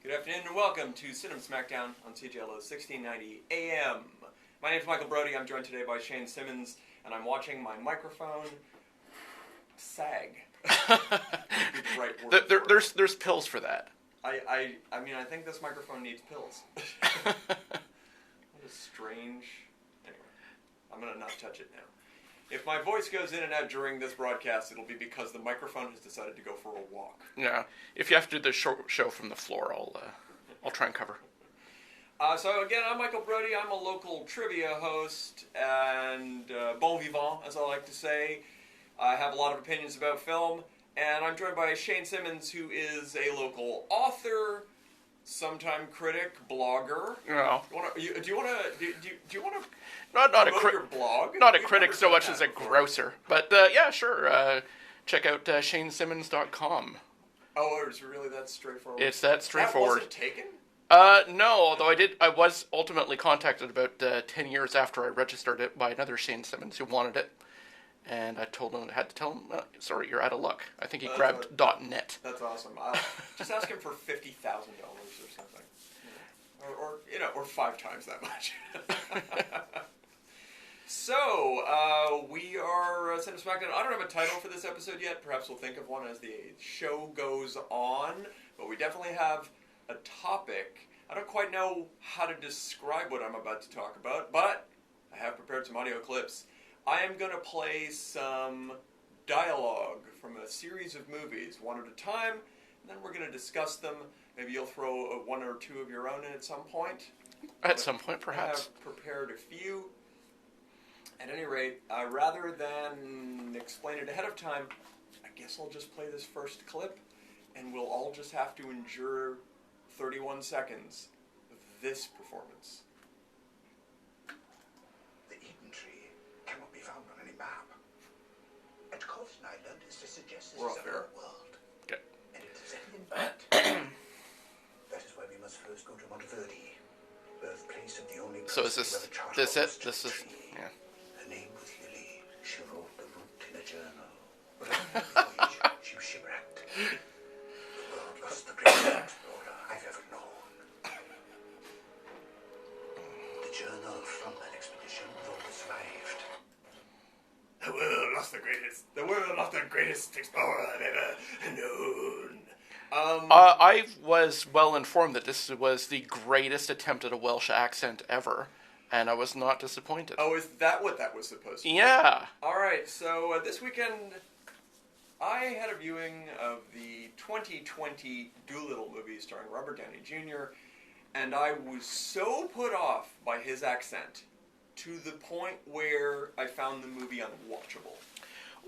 Good afternoon and welcome to Cinema Smackdown on CJLO 1690 AM. My name is Michael Brody. I'm joined today by Shane Simmons, and I'm watching my microphone sag. Right word there's pills for that. I mean, I think this microphone needs pills. What a strange... Anyway, I'm going to not touch it now. If my voice goes in and out during this broadcast, it'll be because the microphone has decided to go for a walk. Yeah. If you have to do the show from the floor, I'll try and cover. So again, I'm Michael Brody. I'm a local trivia host and bon vivant, as I like to say. I have a lot of opinions about film, and I'm joined by Shane Simmons, who is a local author, sometime critic, blogger. No. Do you want to Not a your blog? Not a critic so much as a grocer. But yeah, sure. Check out ShaneSimmons.com. Oh, it's really that straightforward? It's that straightforward. That wasn't taken? No, although I was ultimately contacted about 10 years after I registered it by another Shane Simmons who wanted it. And I had to tell him, sorry, you're out of luck. I think he grabbed .net. That's awesome. Just ask him for $50,000 or something. Or 5 times that much. So, we are Cinema Smackdown. I don't have a title for this episode yet. Perhaps we'll think of one as the show goes on. But we definitely have a topic. I don't quite know how to describe what I'm about to talk about, but I have prepared some audio clips. I am going to play some dialogue from a series of movies, one at a time, and then we're going to discuss them. Maybe you'll throw one or two of your own in at some point. At some point, perhaps. I have prepared a few. At any rate, rather than explain it ahead of time, I guess I'll just play this first clip, and we'll all just have to endure 31 seconds of this performance. The Eden tree cannot be found on any map. And Cawthon Island is to suggest this is a real world. Okay. And it is in fact. That is why we must first go to Monteverdi, birthplace of the only So is this it? This is, yeah. Her name was Lily. She wrote the route in a journal. But on her voyage, she was shipwrecked. The world lost the greatest explorer I've ever known. The journal from that expedition was all that survived. The world lost the greatest explorer I've ever known. I was well informed that this was the greatest attempt at a Welsh accent ever, and I was not disappointed. Oh, is that what that was supposed to be? Yeah. Alright, so this weekend I had a viewing of the 2020 Doolittle movie starring Robert Downey Jr., and I was so put off by his accent to the point where I found the movie unwatchable.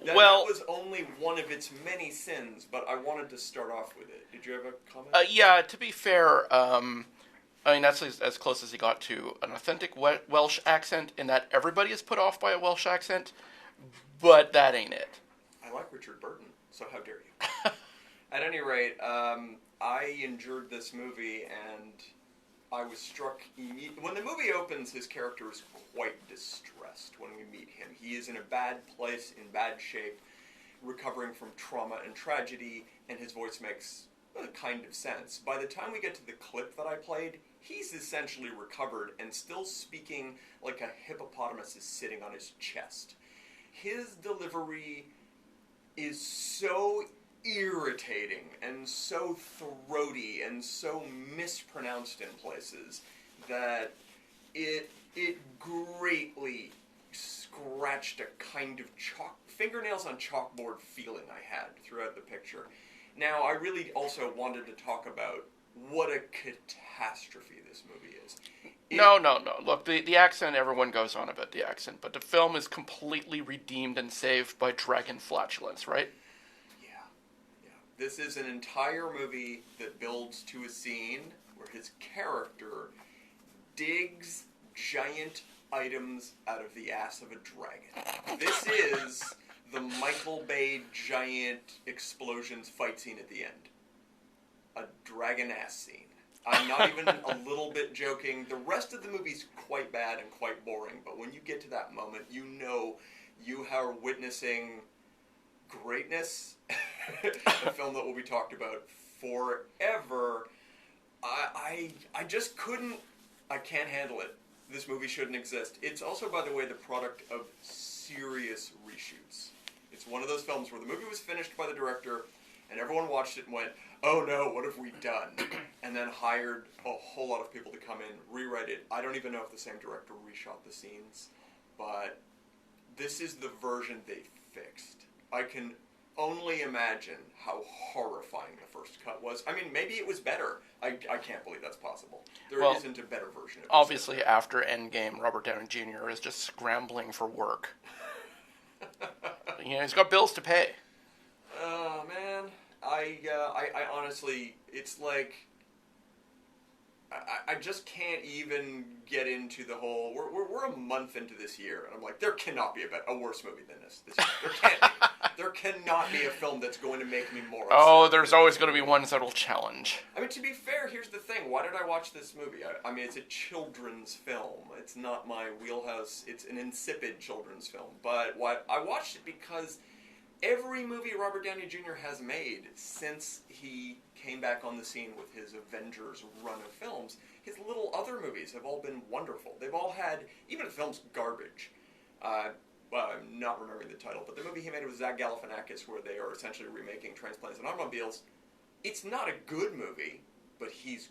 That was only one of its many sins, but I wanted to start off with it. Did you have a comment? Yeah, to be fair, I mean, that's as close as he got to an authentic Welsh accent, in that everybody is put off by a Welsh accent, but that ain't it. I like Richard Burton, so how dare you? At any rate, I endured this movie, and I was struck immediately. When the movie opens, his character is quite distressed when we meet him. He is in a bad place, in bad shape, recovering from trauma and tragedy, and his voice makes a kind of sense. By the time we get to the clip that I played, he's essentially recovered and still speaking like a hippopotamus is sitting on his chest. His delivery is so irritating and so throaty and so mispronounced in places that it greatly scratched a kind of fingernails on chalkboard feeling I had throughout the picture. Now, I really also wanted to talk about what a catastrophe this movie is. No. Look, the accent, everyone goes on about the accent, but the film is completely redeemed and saved by dragon flatulence, right? This is an entire movie that builds to a scene where his character digs giant items out of the ass of a dragon. This is the Michael Bay giant explosions fight scene at the end. A dragon ass scene. I'm not even a little bit joking. The rest of the movie's quite bad and quite boring, but when you get to that moment, you know you are witnessing greatness. A film that will be talked about forever. I just couldn't. I can't handle it. This movie shouldn't exist. It's also, by the way, the product of serious reshoots. It's one of those films where the movie was finished by the director, and everyone watched it and went, "Oh no, what have we done?" And then hired a whole lot of people to come in, rewrite it. I don't even know if the same director reshot the scenes, but this is the version they fixed. I can only imagine how horrifying the first cut was. I mean, maybe it was better. I can't believe that's possible. There isn't a better version of it. Obviously, after Endgame, Robert Downey Jr. is just scrambling for work. He's got bills to pay. Oh, man. I honestly, it's like, I just can't even get into the whole, we're a month into this year, and I'm like, there cannot be a worse movie than this year. There can't be. There cannot be a film that's going to make me more upset. Oh, there's always going to be ones that'll challenge. I mean, to be fair, here's the thing. Why did I watch this movie? I mean, it's a children's film. It's not my wheelhouse. It's an insipid children's film. But I watched it because every movie Robert Downey Jr. has made since he came back on the scene with his Avengers run of films, his little other movies have all been wonderful. They've all had, even if the film's garbage, well, I'm not remembering the title, but the movie he made with Zach Galifianakis, where they are essentially remaking Transplants and Automobiles, it's not a good movie, but he's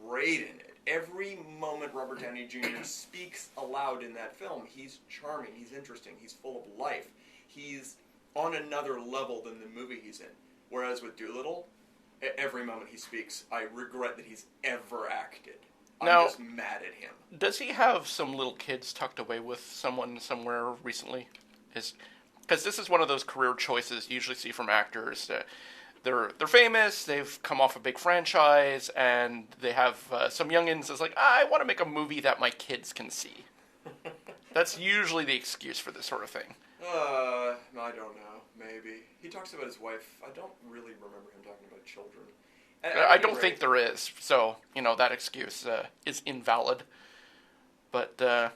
great in it. Every moment Robert Downey Jr. speaks aloud in that film, he's charming, he's interesting, he's full of life. He's on another level than the movie he's in. Whereas with Doolittle, every moment he speaks, I regret that he's ever acted. I'm just mad at him. Does he have some little kids tucked away with someone somewhere recently? Because this is one of those career choices you usually see from actors. They're famous, they've come off a big franchise, and they have some youngins that's like, I want to make a movie that my kids can see. That's usually the excuse for this sort of thing. I don't know. Maybe. He talks about his wife. I don't really remember him talking about children. I don't think there is, so, that excuse is invalid. But, there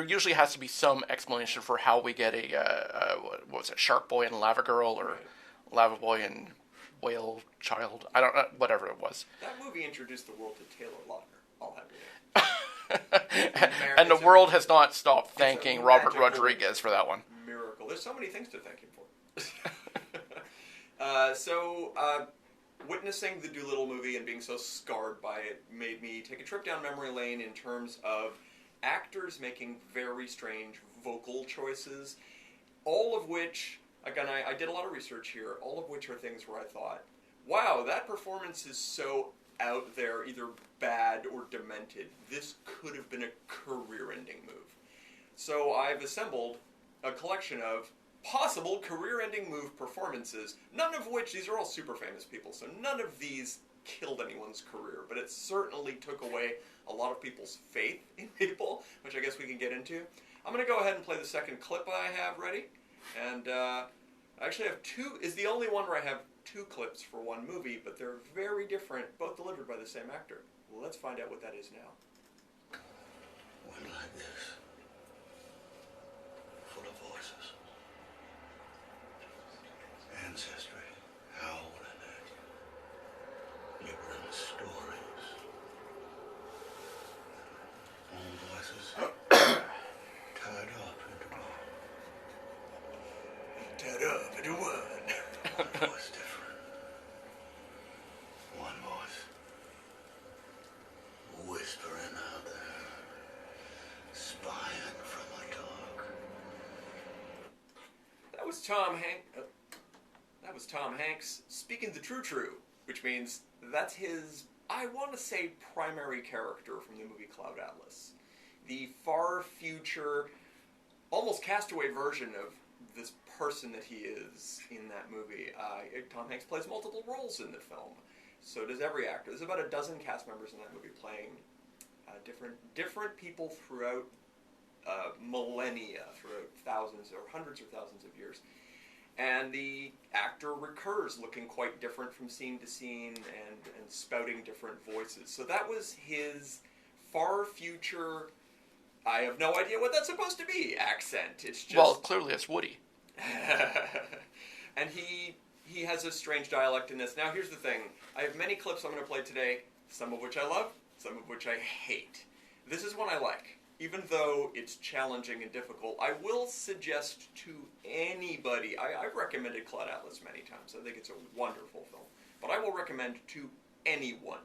usually has to be some explanation for how we get what was it, Shark Boy and Lava Girl, or Right. Lava Boy and Whale Child. I don't know, whatever it was. That movie introduced the world to Taylor Lautner. I'll have it. And the world has not stopped thanking Robert magical Rodriguez for that one. Miracle. There's so many things to thank him for. Witnessing the Doolittle movie and being so scarred by it made me take a trip down memory lane in terms of actors making very strange vocal choices, all of which, again, I did a lot of research here, all of which are things where I thought, wow, that performance is so out there, either bad or demented. This could have been a career-ending move. So I've assembled a collection of possible career-ending move performances, none of which, these are all super famous people, so none of these killed anyone's career, but it certainly took away a lot of people's faith in people, which I guess we can get into. I'm going to go ahead and play the second clip I have ready, and I actually have two, is the only one where I have two clips for one movie, but they're very different, both delivered by the same actor. Well, let's find out what that is now. One like this, full of voices. Ancestry, howling at you. Libran stories. All voices tied up into one. Tied up into one. One voice different. One voice whispering out there, spying from the dark. That was Tom Hanks speaking the true, which means that's his, I want to say, primary character from the movie Cloud Atlas. The far future, almost castaway version of this person that he is in that movie. Tom Hanks plays multiple roles in the film. So does every actor. There's about a dozen cast members in that movie playing different people throughout millennia, throughout thousands or hundreds or thousands of years. And the actor recurs, looking quite different from scene to scene and spouting different voices. So that was his far future, I have no idea what that's supposed to be, accent. It's just... Well, clearly it's Woody. And he he has a strange dialect in this. Now, here's the thing. I have many clips I'm going to play today, some of which I love, some of which I hate. This is one I like. Even though it's challenging and difficult, I will suggest to anybody, I've recommended Cloud Atlas many times. I think it's a wonderful film. But I will recommend to anyone,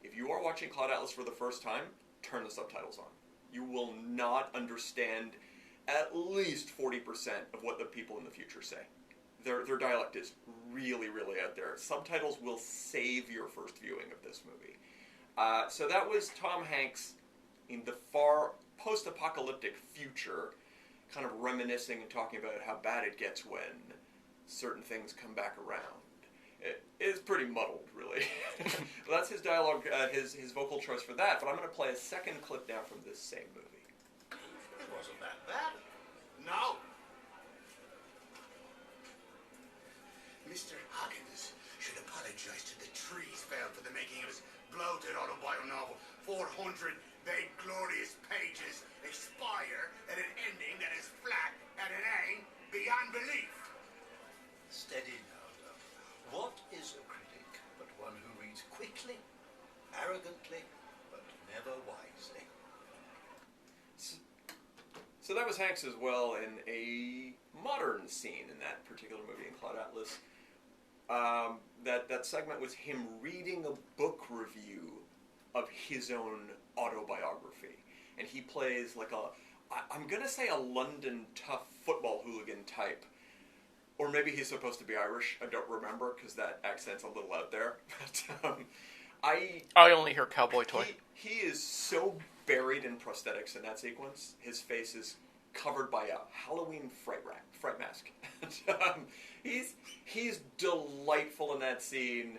if you are watching Cloud Atlas for the first time, turn the subtitles on. You will not understand at least 40% of what the people in the future say. Their dialect is really, really out there. Subtitles will save your first viewing of this movie. So that was Tom Hanks in the far post-apocalyptic future, kind of reminiscing and talking about how bad it gets when certain things come back around. It is pretty muddled, really. Well, that's his dialogue, his vocal choice for that, but I'm going to play a second clip now from this same movie. It wasn't that bad. No. Mr. Huggins should apologize to the trees felled for the making of his bloated autobio novel. 400 vague, glorious pages expire at an ending that is flat and inane beyond belief. Steady now, love. What is a critic but one who reads quickly, arrogantly, but never wisely? So that was Hanks as well in a modern scene in that particular movie in Cloud Atlas. That segment was him reading a book review of his own autobiography. And he plays like I'm going to say a London tough football hooligan type. Or maybe he's supposed to be Irish. I don't remember because that accent's a little out there. But I only hear Cowboy Toy. He is so buried in prosthetics in that sequence. His face is covered by a Halloween fright mask. He's delightful in that scene.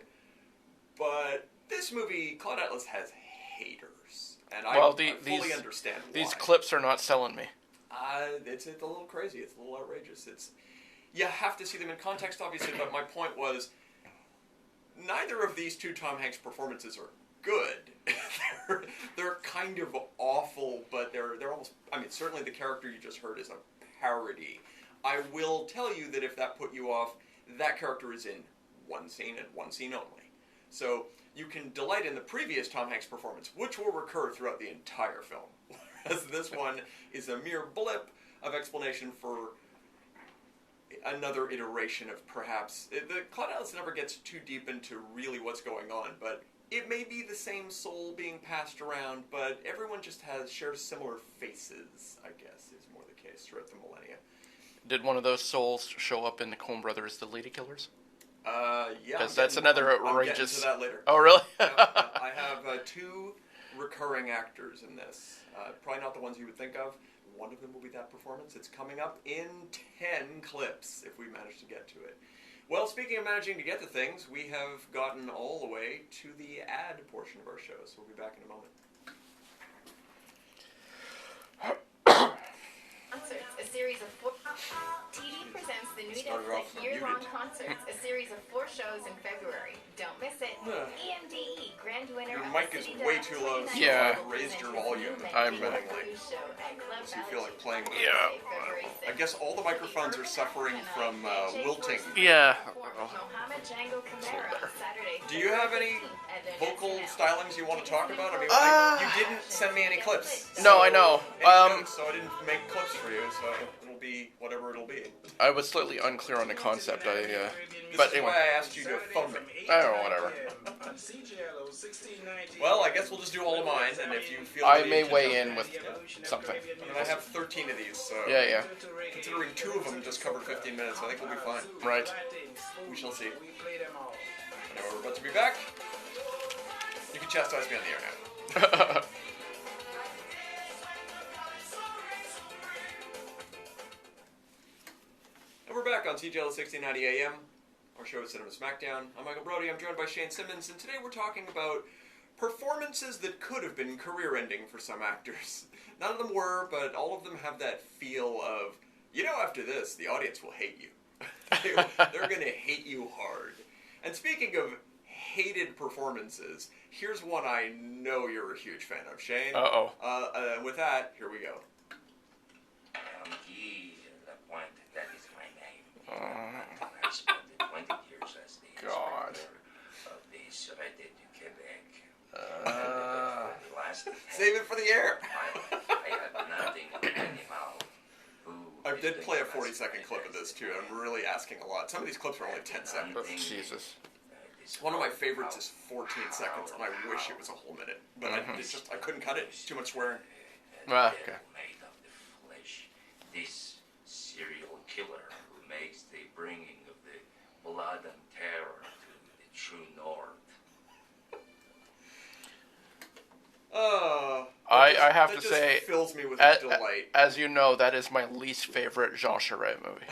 But this movie, Cloud Atlas, has haters. And I fully understand why. These clips are not selling me. It's a little crazy. It's a little outrageous. You have to see them in context, obviously, but my point was, neither of these two Tom Hanks performances are good. they're kind of awful, but they're almost, certainly the character you just heard is a parody. I will tell you that if that put you off, that character is in one scene and one scene only. So you can delight in the previous Tom Hanks performance, which will recur throughout the entire film. Whereas this one is a mere blip of explanation for another iteration of perhaps... The Cloud Atlas never gets too deep into really what's going on, but it may be the same soul being passed around, but everyone just shares similar faces, I guess, is more the case throughout the millennia. Did one of those souls show up in the Coen Brothers, The Lady Killers? Yeah. Because that's another outrageous... I'm getting to that later. Oh, really? I have two recurring actors in this. Probably not the ones you would think of. One of them will be that performance. It's coming up in 10 clips, if we manage to get to it. Well, speaking of managing to get to things, we have gotten all the way to the ad portion of our show, so we'll be back in a moment. Concerts, a series of four... TD presents the Nuit Outfit year-long concerts, a series of 4 shows in February. Don't miss it. EMDE, grand winner Your of mic the is City way Dance too low, so Yeah. I've raised your volume. I'm dramatically. Show at Club So you feel like playing with Yeah. I guess all the microphones are suffering from wilting. Yeah. Mohammed Django Camara, Saturday, Do you have any at the vocal Dance stylings you want to talk about? You didn't send me any clips. No, I know. So I didn't make clips for you, so it'll be whatever it'll be. I was slightly unclear on the concept. But This is anyway. why I asked you to phone me. I don't know, whatever. Well, I guess we'll just do all of mine, and if you feel I the may need to weigh jump in with something. I have 13 of these, so Yeah. considering 2 of them just covered 15 minutes, I think we'll be fine. Right. We shall see. Anyway, we're about to be back. You can chastise me on the air now. And we're back on CGL 1690 AM. Our show is Cinema Smackdown. I'm Michael Brody. I'm joined by Shane Simmons, and today we're talking about performances that could have been career-ending for some actors. None of them were, but all of them have that feel of, after this, the audience will hate you. They're going to hate you hard. And speaking of hated performances, here's one I know you're a huge fan of, Shane. Uh-oh. With that, here we go. Gee, Lapointe, that is my name. I spent 20 years Save it for the air. I had nothing animal who I is did the play a best 40-second clip of this, too. I'm really asking a lot. Some of these clips are only 10 seconds. Oh, Jesus. One of my favorites is 14 seconds, and I wish it was a whole minute. But I couldn't cut it. Too much swearing. Okay. Made of the flesh. This serial killer who makes the bringing of the blood and terror to the true north. I have to just say, fills me with delight. As you know, that is my least favorite Jean Charest movie.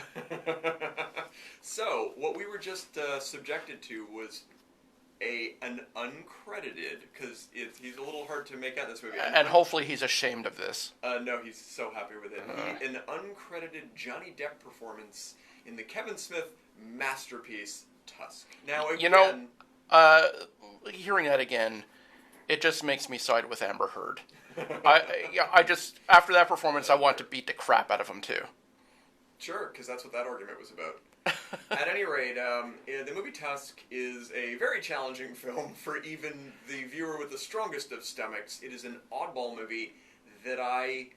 So, what we were just subjected to was an uncredited, because he's a little hard to make out in this movie. And hopefully he's ashamed of this. No, he's so happy with it. An uncredited Johnny Depp performance in the Kevin Smith masterpiece, Tusk. Now, again... You know, hearing that again, it just makes me side with Amber Heard. I just, after that performance, I want to beat the crap out of him, too. Sure, because that's what that argument was about. At any rate, the movie Tusk is a very challenging film for even the viewer with the strongest of stomachs. It is an oddball movie that I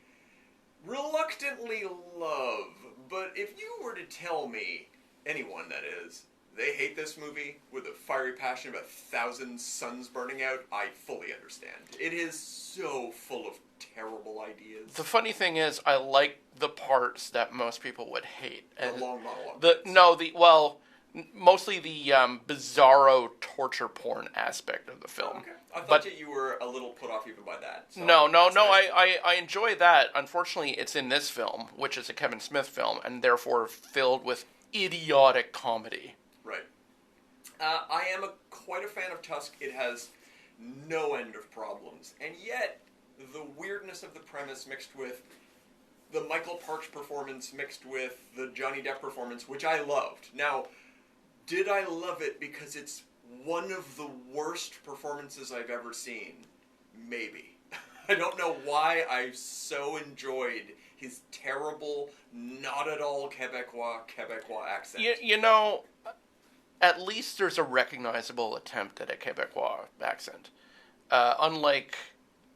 reluctantly love. But if you were to tell me, anyone that is, they hate this movie with a fiery passion of 1,000 suns burning out, I fully understand. It is so full of terrible ideas. The funny thing is, I like the parts that most people would hate. And the long monologue. Mostly the bizarro torture porn aspect of the film. Okay. I thought that you were a little put off even by that. So No, nice. I enjoy that. Unfortunately, it's in this film, which is a Kevin Smith film, and therefore filled with idiotic comedy. Right. I am quite a fan of Tusk. It has no end of problems. And yet, the weirdness of the premise mixed with the Michael Parks performance mixed with the Johnny Depp performance, which I loved. Now, did I love it because it's one of the worst performances I've ever seen? Maybe. I don't know why I so enjoyed his terrible, not at all Quebecois accent. You know, at least there's a recognizable attempt at a Quebecois accent. Unlike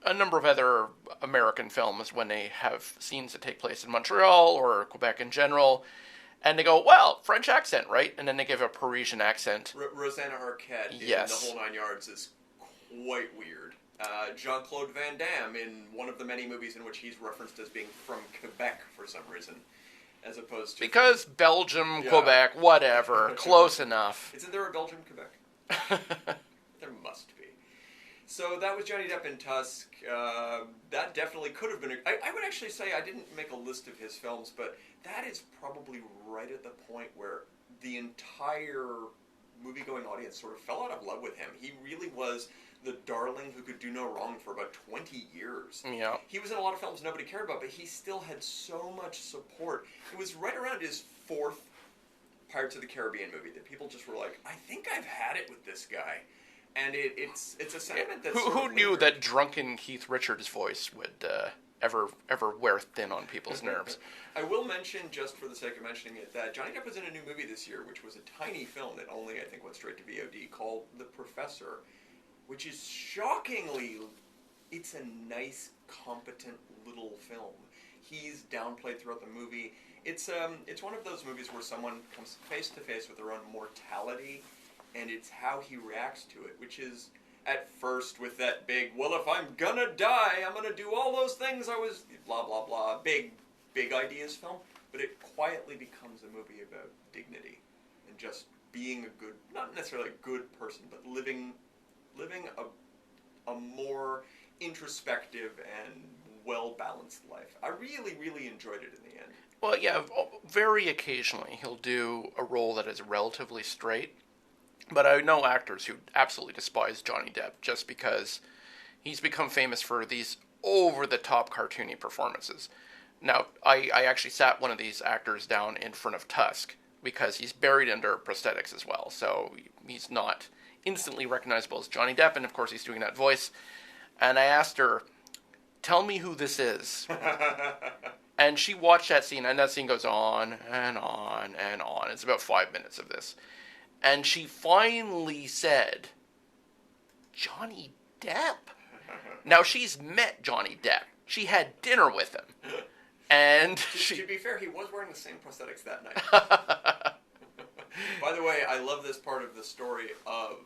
a number of other American films when they have scenes that take place in Montreal or Quebec in general, and they go, well, French accent, right? And then they give a Parisian accent. Rosanna Arquette in Yes. The Whole Nine Yards is quite weird. Jean-Claude Van Damme in one of the many movies in which he's referenced as being from Quebec for some reason, as opposed to... Because Belgium, Quebec, whatever, close enough. Isn't there a Belgium, Quebec? There must be. So that was Johnny Depp in Tusk. That definitely could have been... I would actually say I didn't make a list of his films, but that is probably right at the point where the entire movie-going audience sort of fell out of love with him. He really was the darling who could do no wrong for about 20 years. Yeah. He was in a lot of films nobody cared about, but he still had so much support. It was right around his fourth Pirates of the Caribbean movie that people just were like, I think I've had it with this guy. And it's a sentiment that's Who knew that drunken Keith Richards' voice would ever wear thin on people's nerves? I will mention, just for the sake of mentioning it, that Johnny Depp was in a new movie this year, which was a tiny film that only, I think, went straight to VOD, called The Professor, which is shockingly, it's a nice, competent little film. He's downplayed throughout the movie. It's one of those movies where someone comes face to face with their own mortality, and it's how he reacts to it, which is, at first, with that big, well, if I'm gonna die, I'm gonna do all those things I was, blah, blah, blah, big ideas film, but it quietly becomes a movie about dignity, and just being a good, not necessarily a good person, but living a more introspective and well-balanced life. I really, really enjoyed it in the end. Well, yeah, very occasionally he'll do a role that is relatively straight. But I know actors who absolutely despise Johnny Depp just because he's become famous for these over-the-top cartoony performances. Now, I actually sat one of these actors down in front of Tusk because he's buried under prosthetics as well, so he's not instantly recognizable as Johnny Depp, and of course he's doing that voice. And I asked her, tell me who this is. And she watched that scene, and that scene goes on and on and on. It's about 5 minutes of this. And she finally said, Johnny Depp? Now, she's met Johnny Depp. She had dinner with him. And To be fair, he was wearing the same prosthetics that night. By the way, I love this part of the story of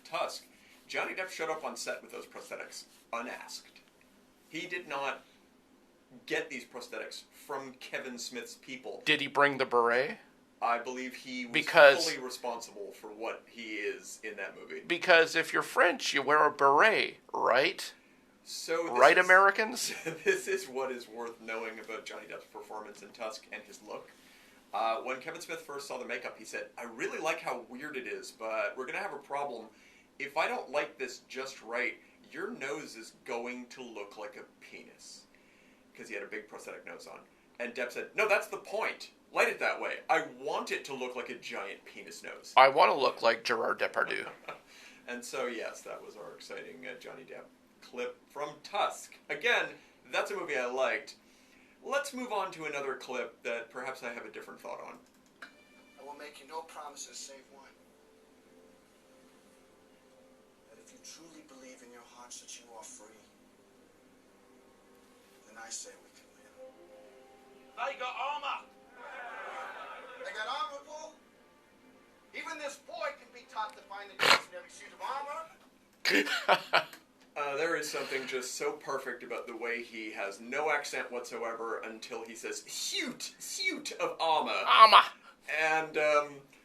Tusk. Johnny Depp showed up on set with those prosthetics unasked. He did not get these prosthetics from Kevin Smith's people. Did he bring the beret? I believe he was fully responsible for what he is in that movie. Because if you're French, you wear a beret, right? So right, Americans? This is what is worth knowing about Johnny Depp's performance in Tusk and his look. When Kevin Smith first saw the makeup, he said, "I really like how weird it is, but we're going to have a problem. If I don't like this just right, your nose is going to look like a penis." Because he had a big prosthetic nose on. And Depp said, "No, that's the point. Light it that way. I want it to look like a giant penis nose. I want to look like Gerard Depardieu." And so, yes, that was our exciting Johnny Depp clip from Tusk. Again, that's a movie I liked. Let's move on to another clip that perhaps I have a different thought on. I will make you no promises save one. That if you truly believe in your hearts that you are free, then I say we can win. They got armor. They got armor, Paul? Even this boy can be taught to find the difference in every suit of armor. There is something just so perfect about the way he has no accent whatsoever until he says, suit of armor. Armor. And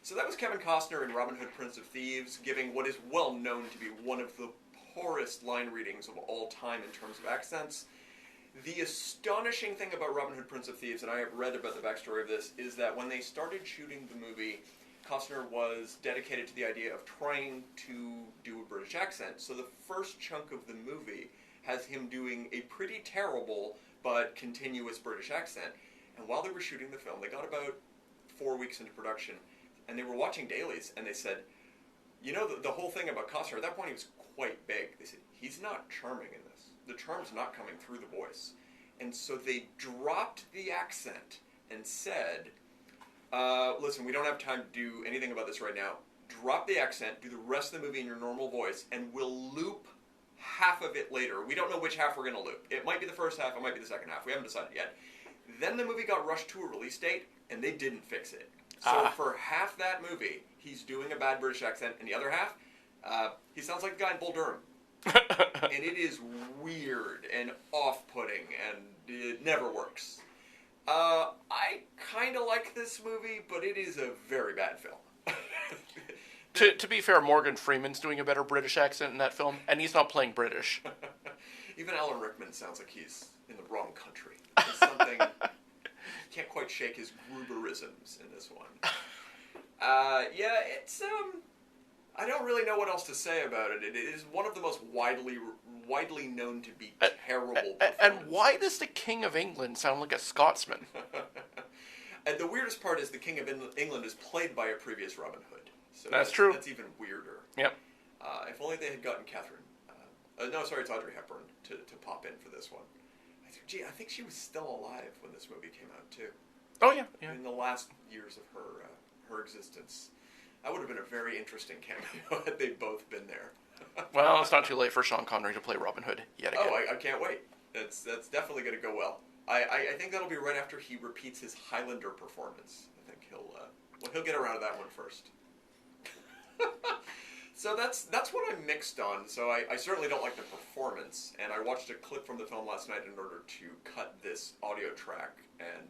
so that was Kevin Costner in Robin Hood, Prince of Thieves, giving what is well known to be one of the poorest line readings of all time in terms of accents. The astonishing thing about Robin Hood, Prince of Thieves, and I have read about the backstory of this, is that when they started shooting the movie, Costner was dedicated to the idea of trying to do a British accent. So the first chunk of the movie has him doing a pretty terrible but continuous British accent. And while they were shooting the film, they got about 4 weeks into production, and they were watching dailies, and they said, you know, the whole thing about Costner, at that point he was quite big. They said, he's not charming in this. The charm's not coming through the voice. And so they dropped the accent and said, listen, we don't have time to do anything about this right now. Drop the accent, do the rest of the movie in your normal voice, and we'll loop half of it later. We don't know which half we're going to loop. It might be the first half, it might be the second half. We haven't decided yet. Then the movie got rushed to a release date, and they didn't fix it. So for half that movie, he's doing a bad British accent, and the other half, he sounds like the guy in Bull Durham. And it is weird and off-putting, and it never works. I kind of like this movie, but it is a very bad film. To be fair, Morgan Freeman's doing a better British accent in that film, and he's not playing British. Even Alan Rickman sounds like he's in the wrong country. There's something... can't quite shake his Gruberisms in this one. Yeah, it's... I don't really know what else to say about it. It is one of the most widely known to be terrible performances. And why does the King of England sound like a Scotsman? And the weirdest part is the King of England is played by a previous Robin Hood. So that's true. That's even weirder. Yep. If only they had gotten Catherine. It's Audrey Hepburn to pop in for this one. I think she was still alive when this movie came out, too. Oh, yeah. In the last years of her existence. That would have been a very interesting cameo had they both been there. Well, it's not too late for Sean Connery to play Robin Hood yet again. Oh, I can't wait. That's definitely going to go well. I think that'll be right after he repeats his Highlander performance. I think he'll get around to that one first. So that's what I'm mixed on. So I certainly don't like the performance, and I watched a clip from the film last night in order to cut this audio track, and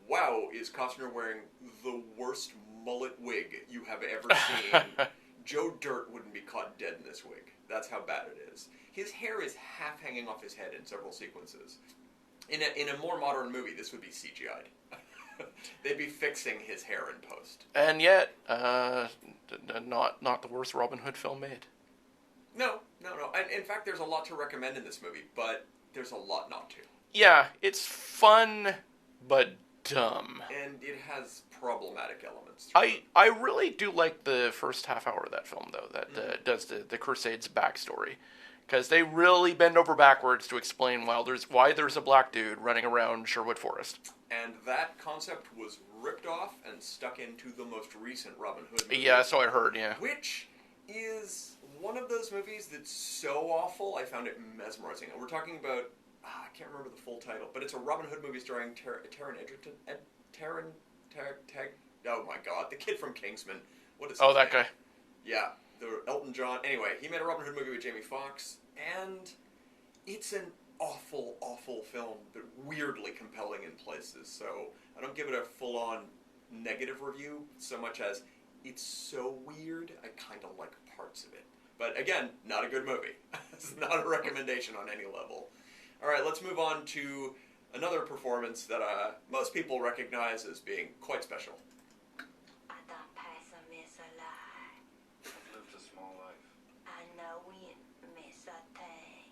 wow, is Costner wearing the worst mullet wig you have ever seen. Joe Dirt wouldn't be caught dead in this wig. That's how bad it is. His hair is half hanging off his head in several sequences. In a more modern movie, this would be CGI'd. They'd be fixing his hair in post. And yet, not the worst Robin Hood film made. No. And in fact, there's a lot to recommend in this movie, but there's a lot not to. Yeah, it's fun, but dumb. And it has problematic elements. I really do like the first half hour of that film, though, that does the Crusades backstory. Because they really bend over backwards to explain why there's a black dude running around Sherwood Forest. And that concept was ripped off and stuck into the most recent Robin Hood movie. Yeah, so I heard, yeah. Which is one of those movies that's so awful, I found it mesmerizing. And we're talking about, I can't remember the full title, but it's a Robin Hood movie starring Taron Egerton. Oh my God, the kid from Kingsman. What is his that name? guy. Yeah, the Elton John. Anyway, he made a Robin Hood movie with Jamie Foxx, and it's an awful, awful film, but weirdly compelling in places. So I don't give it a full-on negative review so much as it's so weird, I kind of like parts of it. But again, not a good movie. It's not a recommendation on any level. All right, let's move on to another performance that most people recognize as being quite special. I don't pass a miss alive. I've lived a small life. I know we miss a thing.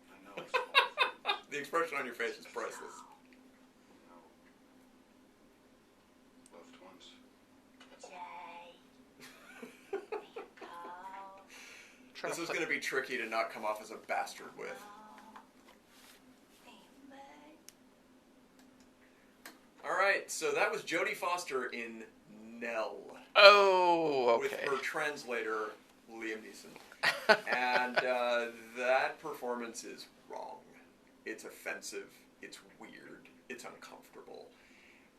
I know it's small. The expression on your face is priceless. No. Loved ones. Jay. Nicole. This is going to be tricky to not come off as a bastard with. All right, so that was Jodie Foster in Nell. Oh, okay. With her translator, Liam Neeson. And that performance is wrong. It's offensive. It's weird. It's uncomfortable.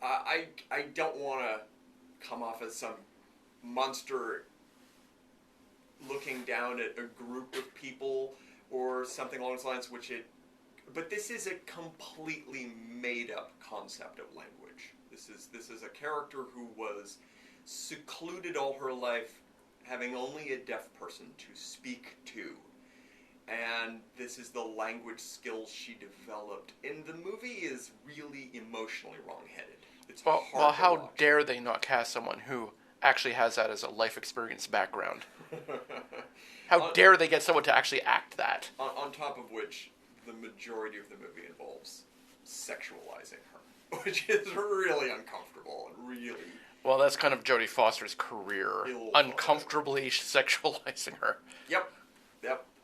I don't want to come off as some monster looking down at a group of people or something along those lines, but this is a completely made-up concept of language. This is a character who was secluded all her life, having only a deaf person to speak to. And this is the language skills she developed. And the movie is really emotionally wrong-headed. It's hard Well, to how watch. dare they not cast someone who actually has that as a life experience background? How dare they get someone to actually act that? On top of which, the majority of the movie involves sexualizing her, which is really uncomfortable and really... Well, that's kind of Jodie Foster's career, Ill- uncomfortably sexualizing her. Yep.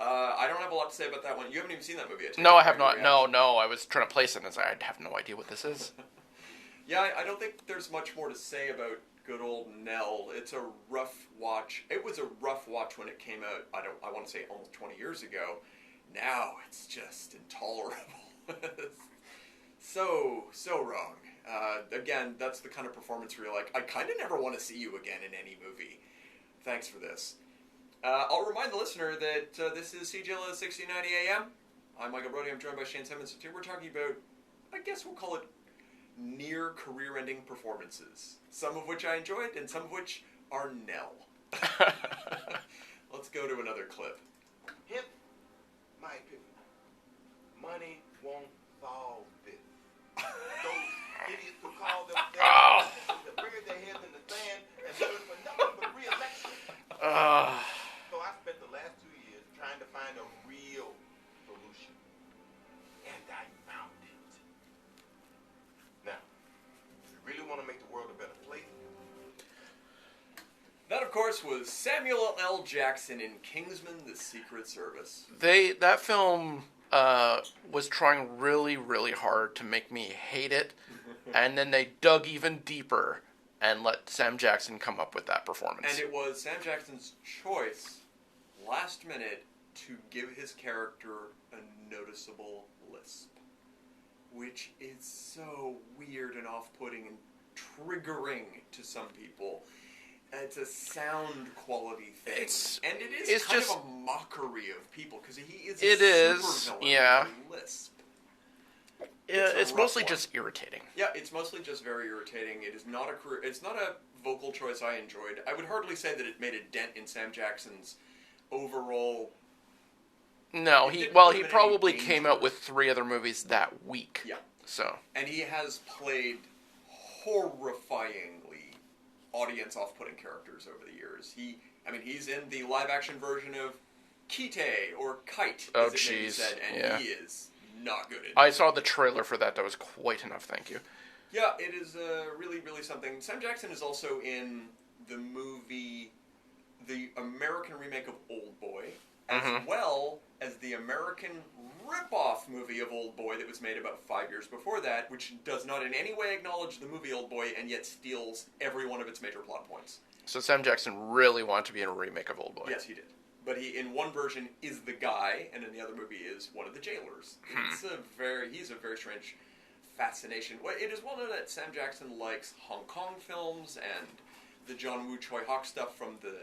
I don't have a lot to say about that one. You haven't even seen that movie yet. No, I have not. No, I was trying to place it, and I have no idea what this is. Yeah, I don't think there's much more to say about good old Nell. It's a rough watch. It was a rough watch when it came out, I want to say almost 20 years ago. Now it's just intolerable. so wrong. Again, that's the kind of performance where you're like, I kind of never want to see you again in any movie. Thanks for this. I'll remind the listener that this is CJL 1690 AM. I'm Michael Brody. I'm joined by Shane Simmons. Today we're talking about, I guess we'll call it near career-ending performances. Some of which I enjoyed, and some of which are Nell. Let's go to another clip. Hip, my epiphany. Money won't solve this. Those idiots who call themselves to bury their heads in the sand and vote for nothing but re-election. So I spent the last 2 years trying to find a real solution. And I found it. Now, if you really want to make the world a better place, That, of course, was Samuel L. Jackson in Kingsman: The Secret Service. That film was trying really, really hard to make me hate it, and then they dug even deeper and let Sam Jackson come up with that performance. And it was Sam Jackson's choice, last minute, to give his character a noticeable lisp, which is so weird and off-putting and triggering to some people. It's a sound quality thing, and it is kind of a mockery of people because he is a supervillain with a lisp. It's mostly just irritating. Yeah, it's mostly just very irritating. It is not a career. It's not a vocal choice I enjoyed. I would hardly say that it made a dent in Sam Jackson's overall. No, he probably came out with 3 other movies that week. Yeah. So. And he has played horrifyingly audience off-putting characters over the years. He's in the live-action version of Kite or Kite, as it may be said, and he is not good at it. I saw the trailer for that. That was quite enough, thank you. Yeah, it is really, really something. Sam Jackson is also in the movie, the American remake of Old Boy, as well as the American rip-off movie of Old Boy that was made about 5 years before that, which does not in any way acknowledge the movie Old Boy and yet steals every one of its major plot points. So Sam Jackson really wanted to be in a remake of Old Boy. Yes, he did. but he in one version is the guy, and in the other movie is one of the jailers. He's a very strange fascination. It is well known that Sam Jackson likes Hong Kong films and the John Woo Choi Hawk stuff from the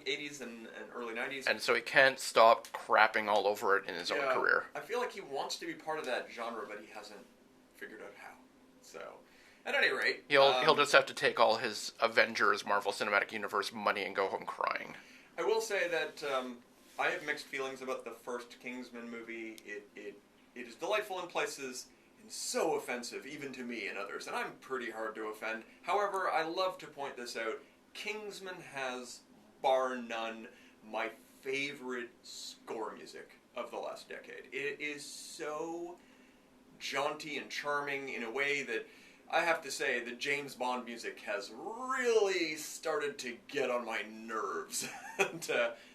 80s and early 90s. And so he can't stop crapping all over it in his own career. I feel like he wants to be part of that genre, but he hasn't figured out how. So, at any rate... He'll just have to take all his Avengers Marvel Cinematic Universe money and go home crying. I will say that I have mixed feelings about the first Kingsman movie. It is delightful in places and so offensive, even to me and others, and I'm pretty hard to offend. However, I love to point this out. Kingsman has, bar none, my favorite score music of the last decade. It is so jaunty and charming in a way that I have to say the James Bond music has really started to get on my nerves. And,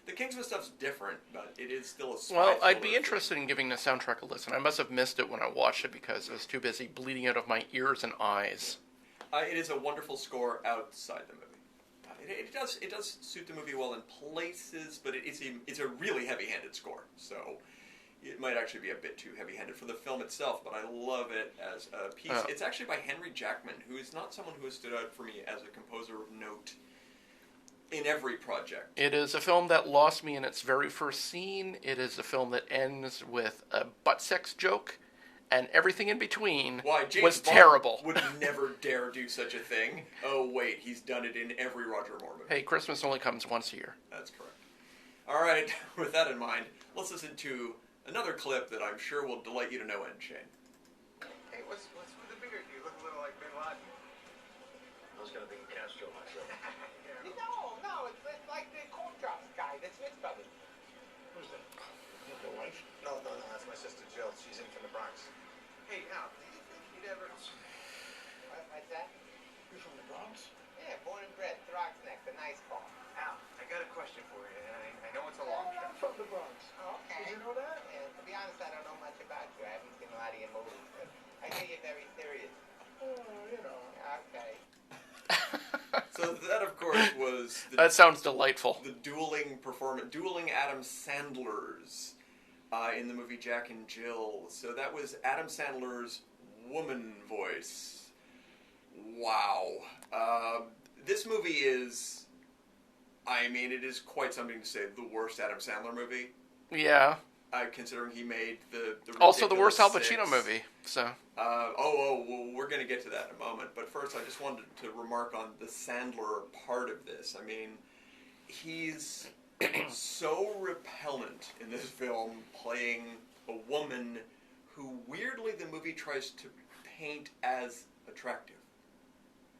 the Kingsman stuff's different, but it is still a spy Well, I'd be thriller. interested in giving the soundtrack a listen. I must have missed it when I watched it because I was too busy bleeding out of my ears and eyes. It is a wonderful score outside the movie. It does suit the movie well in places, but it's a really heavy-handed score, so it might actually be a bit too heavy-handed for the film itself, but I love it as a piece. It's actually by Henry Jackman, who is not someone who has stood out for me as a composer of note in every project. It is a film that lost me in its very first scene. It is a film that ends with a butt sex joke, and everything in between James was Bond terrible. Would never dare do such a thing. Oh wait, he's done it in every Roger Moore movie. Hey, Christmas only comes once a year. That's correct. All right, with that in mind, let's listen to another clip that I'm sure will delight you to no end, Shane. Hey, what's with the beard? You look a little like Bin Laden. I was going to be Castro myself. No, it's like the corn chops guy, the Smith brothers. Who's that? Your wife? No, that's my sister Jill. She's in from the Bronx. Hey, Al, do you think you'd ever... What's that? You're from the Bronx? Yeah, born and bred, Throgs Neck, the nice call. Al, I got a question for you, and I know it's a long shot. I'm from the Bronx. Oh, okay. Did you know that? Yeah, to be honest, I don't know much about you. I haven't seen a lot of your movies, but I hear you're very serious. You know. Okay. So that, of course, was That sounds delightful. the dueling Adam Sandlers in the movie Jack and Jill. So that was Adam Sandler's woman voice. Wow. This movie is, it is quite something to say the worst Adam Sandler movie. Yeah. Considering he made the Also the worst Al ridiculous Pacino Six. movie. So. Well, we're going to get to that in a moment. But first, I just wanted to remark on the Sandler part of this. I mean, he's so repellent in this film, playing a woman who, weirdly, the movie tries to paint as attractive.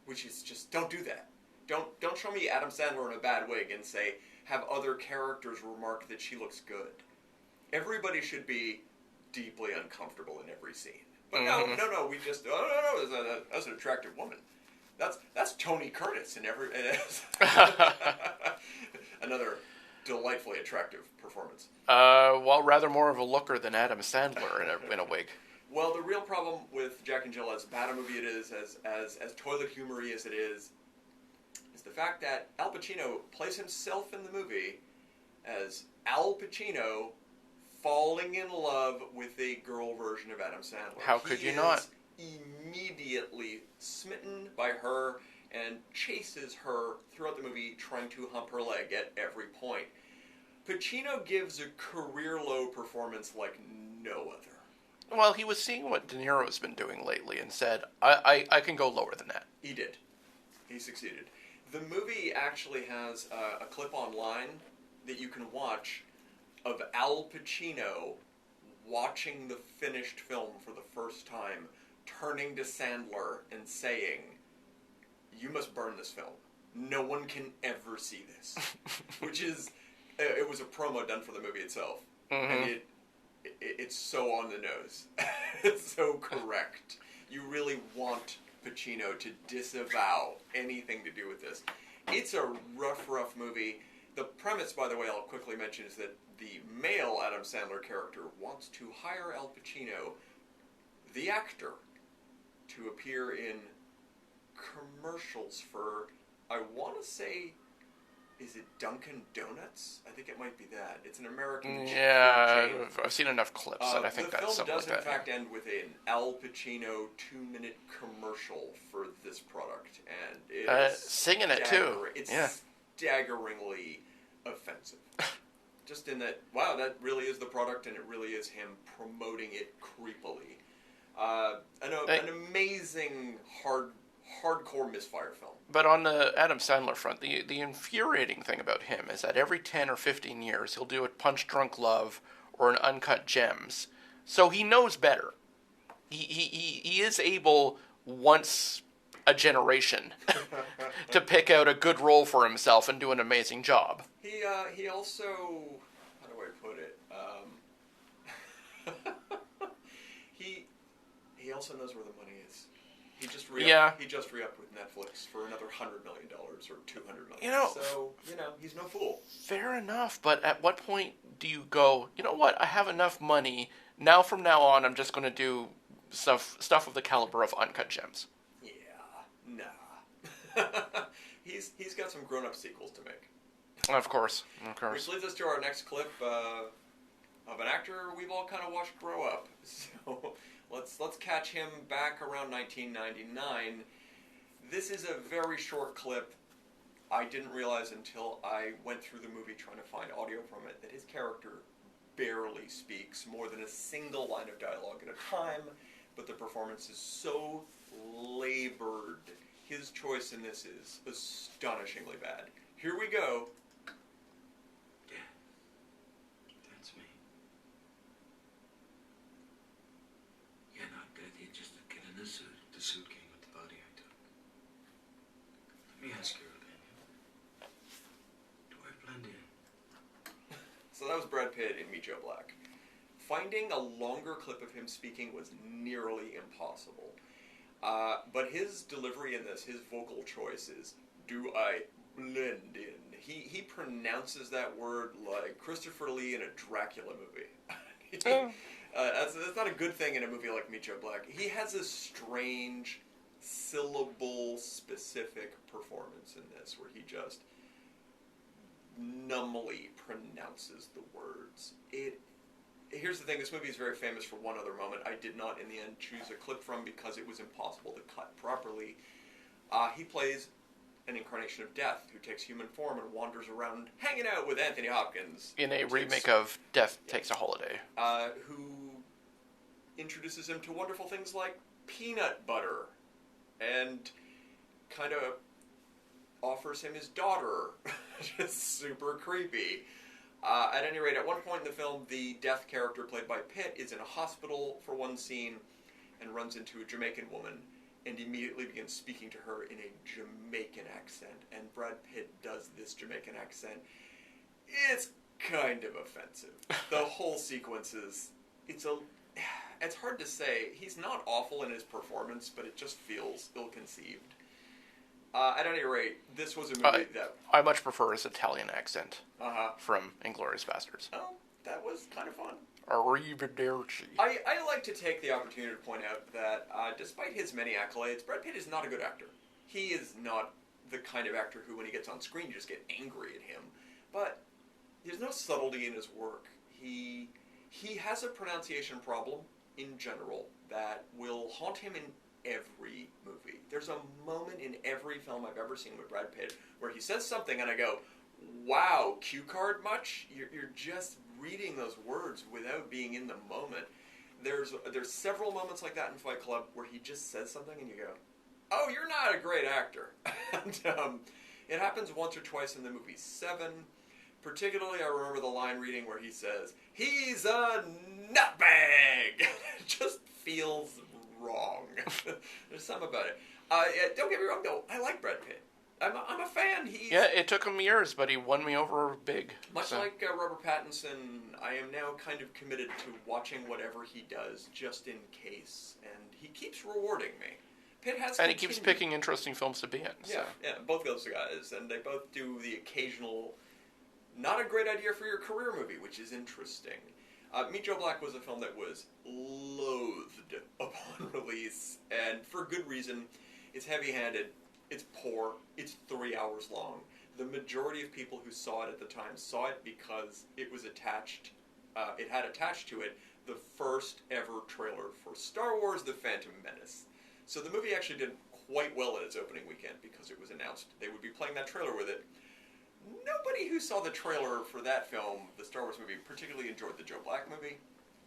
Which is just, don't do that. Don't show me Adam Sandler in a bad wig and say, have other characters remark that she looks good. Everybody should be deeply uncomfortable in every scene. But no, we just, no, that's an attractive woman. That's Tony Curtis in every... Another delightfully attractive performance. Well, rather more of a looker than Adam Sandler in a wig. Well, the real problem with Jack and Jill, as bad a movie it is, as toilet humory as it is the fact that Al Pacino plays himself in the movie as Al Pacino falling in love with a girl version of Adam Sandler. How could you not? Immediately smitten by her and chases her throughout the movie, trying to hump her leg at every point. Pacino gives a career-low performance like no other. Well, he was seeing what De Niro's been doing lately and said, I can go lower than that. He did. He succeeded. The movie actually has a clip online that you can watch of Al Pacino watching the finished film for the first time, turning to Sandler and saying, "You must burn this film. No one can ever see this." Which is, it was a promo done for the movie itself. Mm-hmm. And it's so on the nose. It's so correct. You really want Pacino to disavow anything to do with this. It's a rough movie. The premise, by the way, I'll quickly mention, is that the male Adam Sandler character wants to hire Al Pacino, the actor, to appear in commercials for, I want to say, is is it Dunkin' Donuts? I think it might be that. It's an American Yeah, chain. I've seen enough clips that I think that's something like that. The film does, in fact, end with an Al Pacino 2-minute commercial for this product, and it's singing it too. It's staggeringly offensive. Just in that, wow, that really is the product, and it really is him promoting it creepily. An amazing hardcore misfire film. But on the Adam Sandler front, the infuriating thing about him is that every 10 or 15 years he'll do a Punch Drunk Love or an Uncut Gems. So he knows better. He is able, once a generation, to pick out a good role for himself and do an amazing job. He also, how do I put it? He also knows where the money is. He just re-upped with Netflix for another $100 million or $200 million. So, he's no fool. Fair enough, but at what point do you go, you know what, I have enough money, now from now on I'm just going to do stuff of the caliber of Uncut Gems? Yeah, nah. He's got some grown-up sequels to make. Of course. Which leads us to our next clip of an actor we've all kind of watched grow up. So let's catch him back around 1999. This is a very short clip. I didn't realize until I went through the movie trying to find audio from it that his character barely speaks more than a single line of dialogue at a time, but the performance is so labored. His choice in this is astonishingly bad. Here we go. That's me. You're not dead, you're just a kid in a suit. The suit came with the body I took. Let me ask your opinion. Do I blend in? So that was Brad Pitt in Meet Joe Black. Finding a longer clip of him speaking was nearly impossible. But his delivery in this, his vocal choices, do I blend in? He pronounces that word like Christopher Lee in a Dracula movie. That's not a good thing in a movie like Meet Joe Black. He has a strange, syllable-specific performance in this where he just numbly pronounces the words. Here's the thing, this movie is very famous for one other moment I did not, in the end, choose a clip from because it was impossible to cut properly. He plays an incarnation of Death who takes human form and wanders around hanging out with Anthony Hopkins. In a remake of Death Takes a Holiday. Who introduces him to wonderful things like peanut butter and kind of offers him his daughter. Just super creepy. At any rate, at one point in the film, the Death character played by Pitt is in a hospital for one scene and runs into a Jamaican woman and immediately begins speaking to her in a Jamaican accent. And Brad Pitt does this Jamaican accent. It's kind of offensive. The whole sequence is... It's hard to say. He's not awful in his performance, but it just feels ill-conceived. At any rate, this was a movie that... I much prefer his Italian accent from Inglourious Basterds. Oh, that was kind of fun. Arrivederci. I like to take the opportunity to point out that despite his many accolades, Brad Pitt is not a good actor. He is not the kind of actor who, when he gets on screen, you just get angry at him. But there's no subtlety in his work. He has a pronunciation problem in general that will haunt him in every movie. There's a moment in every film I've ever seen with Brad Pitt where he says something and I go, wow, cue card much? You're just reading those words without being in the moment. There's several moments like that in Fight Club where he just says something and you go, oh, you're not a great actor. And it happens once or twice in the movie Seven. Particularly, I remember the line reading where he says, he's a nutbag! It just feels wrong. There's something about it. Don't get me wrong, though. I like Brad Pitt. I'm a fan. Yeah, it took him years, but he won me over big. Much like Robert Pattinson, I am now kind of committed to watching whatever he does, just in case. And he keeps rewarding me. Pitt has and he keeps picking interesting films to be in. So. Yeah, both those guys. And they both do the occasional, not a great idea for your career movie, which is interesting. Meet Joe Black was a film that was loathed upon release, and for good reason. It's heavy-handed, it's poor, it's 3 hours long. the majority of people who saw it at the time saw it because it was attached, it had attached to it the first ever trailer for Star Wars: The Phantom Menace. So the movie actually did quite well in its opening weekend because it was announced they would be playing that trailer with it. Nobody who saw the trailer for that film, the Star Wars movie, particularly enjoyed the Joe Black movie.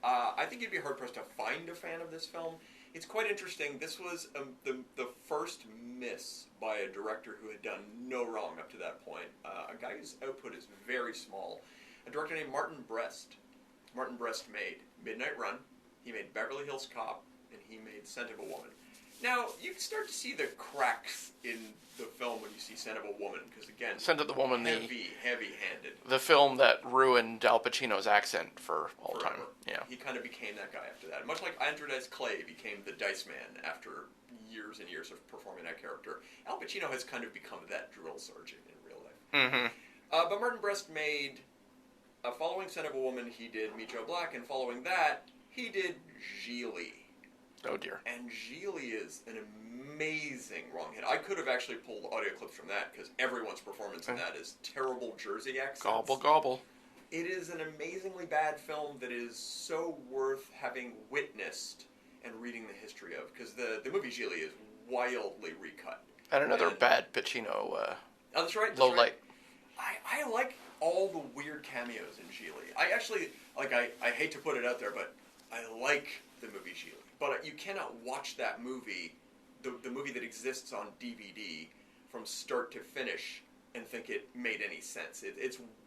I think you'd be hard-pressed to find a fan of this film. It's quite interesting. This was the first miss by a director who had done no wrong up to that point. A guy whose output is very small. A director named Martin Brest. Martin Brest made Midnight Run, he made Beverly Hills Cop, and he made Scent of a Woman. Now, you can start to see the cracks in the film when you see Scent of a Woman, because again, Scent of the Woman, heavy-handed. The film that ruined Al Pacino's accent for all time. Yeah, he kind of became that guy after that. Much like Andres Clay became the Dice Man after years and years of performing that character. Al Pacino has kind of become that drill sergeant in real life. Mm-hmm. But Martin Brest made, following Scent of a Woman, he did Meet Joe Black, and following that, he did Geely. Oh dear. And Geely is an amazing wronghead. I could have actually pulled audio clips from that because everyone's performance in that is terrible Jersey accents. Gobble gobble. It is an amazingly bad film that is so worth having witnessed and reading the history of, because the movie Geely is wildly recut. And another bad Pacino. That's right. Low light. I like all the weird cameos in Geely. I actually I hate to put it out there, but I like the movie Geely. But you cannot watch that movie, the movie that exists on DVD, from start to finish and think it made any sense.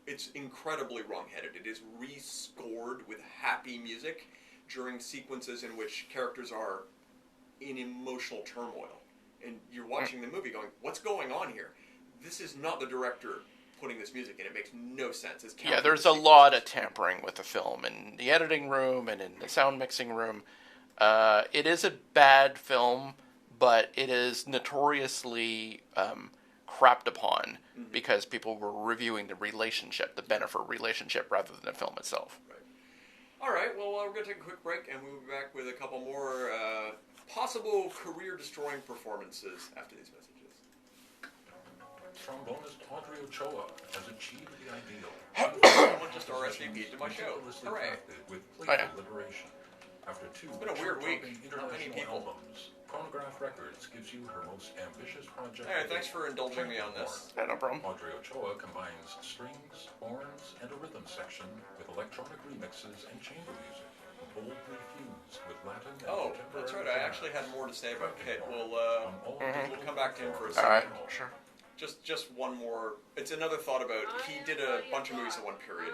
It's incredibly wrong-headed. It is rescored with happy music during sequences in which characters are in emotional turmoil. And you're watching the movie going, what's going on here? This is not the director putting this music in. It makes no sense. Yeah, there's a lot of tampering with the film in the editing room and in the sound mixing room. It is a bad film, but it is notoriously crapped upon because people were reviewing the relationship, the Bennifer relationship, rather than the film itself. Right. All right, well, we're going to take a quick break, and we'll be back with a couple more possible career-destroying performances after these messages. Trombonist Audrey Ochoa has achieved the ideal. Someone just RSVP'd to my show. Hooray. With playful liberation. After two It's been a weird week. international Not many people. albums, Chronograph Records gives you her most ambitious project. All right, thanks for indulging me on this. Yeah, no problem. Audrey Ochoa combines strings, horns, and a rhythm section with electronic remixes and chamber music, boldly fused with Latin and contemporary That's right. I jazz. actually had more to say about Kit. We'll come back to him for a All right, second. sure. Just one more. It's another thought about. He did a bunch of movies in one period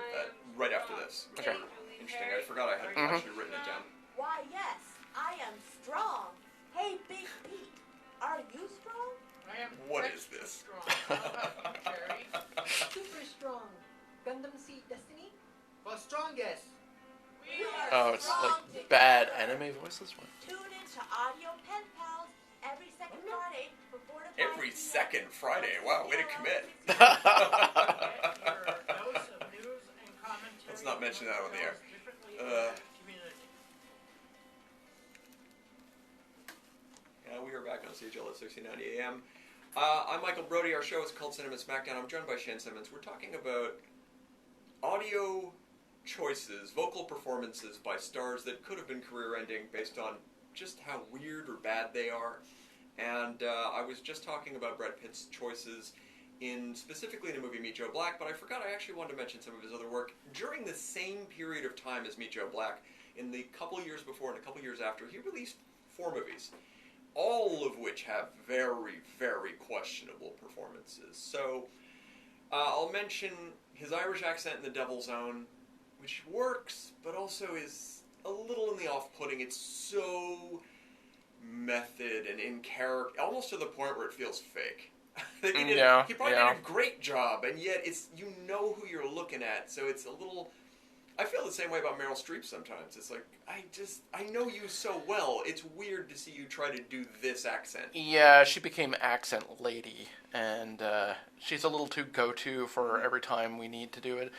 right after this. Okay. Interesting. I forgot I had actually written it down. Why, yes, I am strong. Hey, Big Pete, are you strong? I am What is this? strong. How about you, Jerry? Super strong. Gundam Seed Destiny? For strongest. We are Oh, it's strong like together. bad anime voices. What? Tune in to Audio Pen Pals every second Friday from 4 to 5 Every p.m. second Friday. Wow, way to commit. Get your dose of news and commentary. Let's not mention that on the air. Differently in the community. We are back on CHL at 1690 AM. I'm Michael Brody. Our show is called Cinema Smackdown. I'm joined by Shane Simmons. We're talking about audio choices, vocal performances by stars that could have been career-ending based on just how weird or bad they are. And I was just talking about Brad Pitt's choices specifically in the movie Meet Joe Black, but I forgot I actually wanted to mention some of his other work. During the same period of time as Meet Joe Black, in the couple years before and a couple years after, he released 4 movies, all of which have very, very questionable performances. So I'll mention his Irish accent in The Devil's Own, which works, but also is a little in the off-putting. It's so method and in character, almost to the point where it feels fake. He probably did a great job, and yet it's you know who you're looking at, so it's a little... I feel the same way about Meryl Streep sometimes. It's like, I know you so well, it's weird to see you try to do this accent. Yeah, she became accent lady, and she's a little too go-to for every time we need to do it.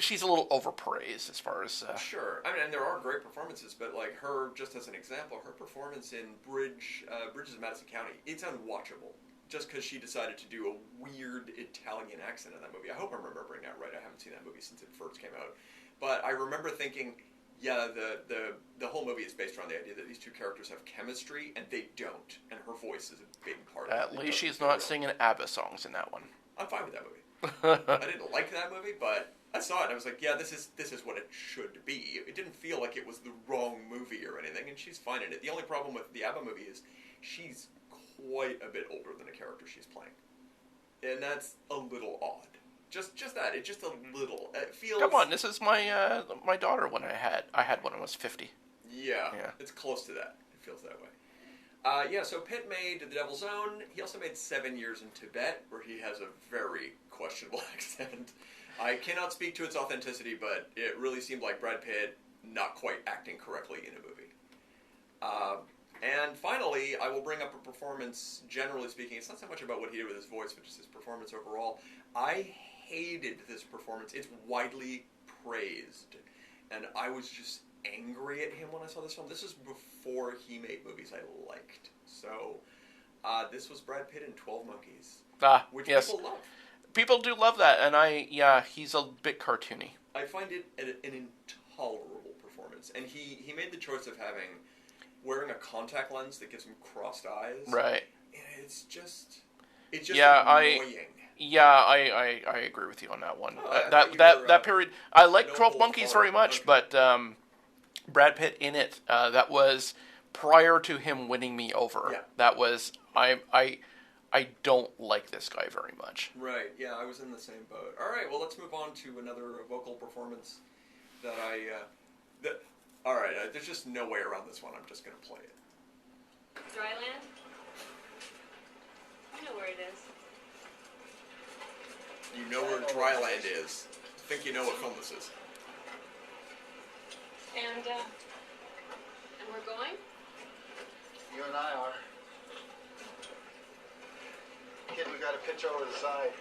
She's a little overpraised as far as... Sure. I mean, and there are great performances, but like her, just as an example, her performance in Bridges of Madison County, it's unwatchable. just because she decided to do a weird Italian accent in that movie. I hope I'm remembering that right. I haven't seen that movie since it first came out. But I remember thinking, yeah, the whole movie is based around the idea that these two characters have chemistry, and they don't. And her voice is a big part of it. At least she's not singing ABBA songs in that one. I'm fine with that movie. I didn't like that movie, but I saw it and I was like, yeah, this is what it should be. It didn't feel like it was the wrong movie or anything, and she's fine in it. The only problem with the ABBA movie is she's quite a bit older than the character she's playing. And that's a little odd. Just that. It's just a little. It feels... Come on, this is my my daughter when I had when I was 50. Yeah, it's close to that. It feels that way. So Pitt made The Devil's Own. He also made 7 Years in Tibet, where he has a very questionable accent. I cannot speak to its authenticity, but it really seemed like Brad Pitt not quite acting correctly in a movie. And finally, I will bring up a performance, generally speaking. It's not so much about what he did with his voice, but just his performance overall. I hated this performance. It's widely praised. And I was just angry at him when I saw this film. This is before he made movies I liked. So, this was Brad Pitt in 12 Monkeys. Which people love. People do love that, and he's a bit cartoony. I find it an intolerable performance. And he made the choice of wearing a contact lens that gives him crossed eyes. Right. And it's just annoying. I agree with you on that one. That period, I like 12 Monkeys very much, but Brad Pitt in it, that was prior to him winning me over. Yeah. That was I don't like this guy very much. Right. Yeah, I was in the same boat. All right. Well, let's move on to another vocal performance that all right. There's just no way around this one. I'm just gonna play it. Dryland? I know where it is. You know where Dryland is. I think you know what film this is. And we're going? You and I are. Kid, we got to pitch over the side.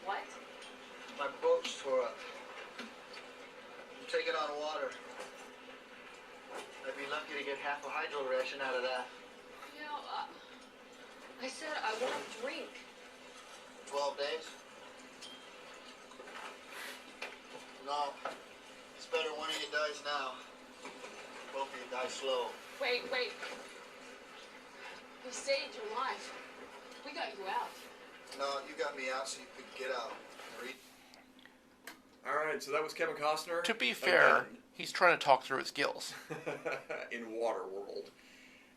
What? My boat's tore up. I'm taking on water. I'd be lucky to get half a hydro ration out of that. You know, I said I won't drink. 12 days? No. It's better one of you dies now. Both of you die slow. Wait. You saved your life. We got you out. No, you got me out so you could get out. Read. All right, so that was Kevin Costner. To be fair, he's trying to talk through his gills. In Waterworld.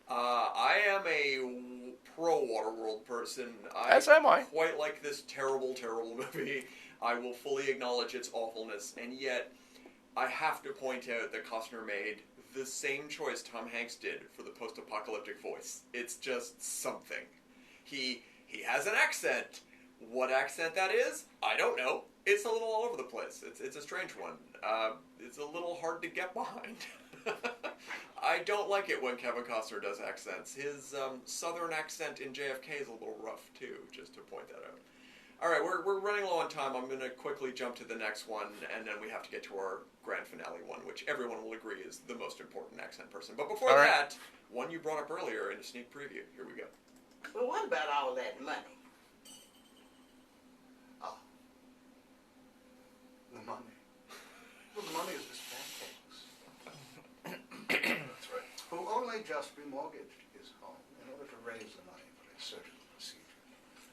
I am a pro-Waterworld person. As am I. Quite like this terrible, terrible movie. I will fully acknowledge its awfulness, and yet I have to point out that Costner made the same choice Tom Hanks did for the post-apocalyptic voice. It's just something. He has an accent. What accent that is, I don't know. It's a little all over the place. It's a strange one. It's a little hard to get behind. I don't like it when Kevin Costner does accents. His southern accent in JFK is a little rough too, just to point that out. All right, we're running low on time. I'm going to quickly jump to the next one, and then we have to get to our grand finale one, which everyone will agree is the most important accent person. But before that, one you brought up earlier in a sneak preview. Here we go. Well, what about all that money? Oh. The money. Well, the money is Mr. Pancake's. That's right. Who only just remortgaged his home in order to raise the money for a surgical procedure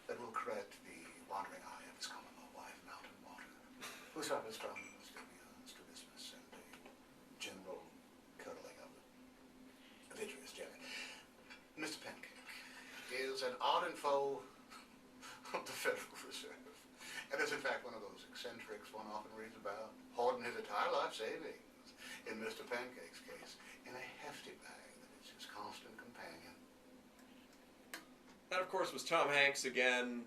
that will correct the wandering eye of his common-law wife, Mountain Water, who suffers from strabismus and a general curdling of the vitreous jelly. Mr. Pancake is an ardent foe of the Federal Reserve, and is in fact one of those eccentrics one often reads about, hoarding his entire life savings, in Mr. Pancake's case, in a hefty bag that is his constant companion. That, of course, was Tom Hanks again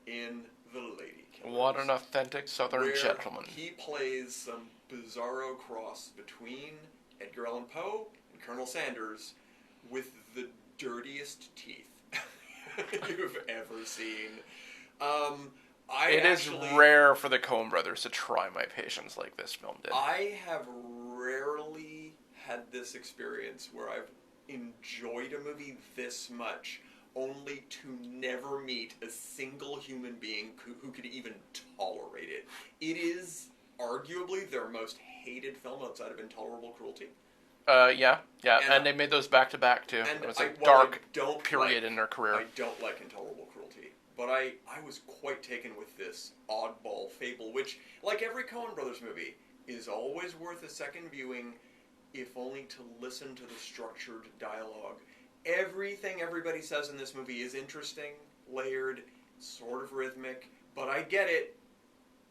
in The Lady Killers. What an authentic Southern gentleman. He plays some bizarro cross between Edgar Allan Poe and Colonel Sanders with the dirtiest teeth you've ever seen. It is rare for the Coen brothers to try my patience like this film did. I have rarely had this experience where I've enjoyed a movie this much only to never meet a single human being who could even tolerate it. It is arguably their most hated film outside of Intolerable Cruelty. Yeah, and they made those back to back too. And it was a dark period in their career. I don't like Intolerable Cruelty, but I was quite taken with this oddball fable, which, like every Coen Brothers movie, is always worth a second viewing, if only to listen to the structured dialogue. Everything everybody says in this movie is interesting, layered, sort of rhythmic, but I get it.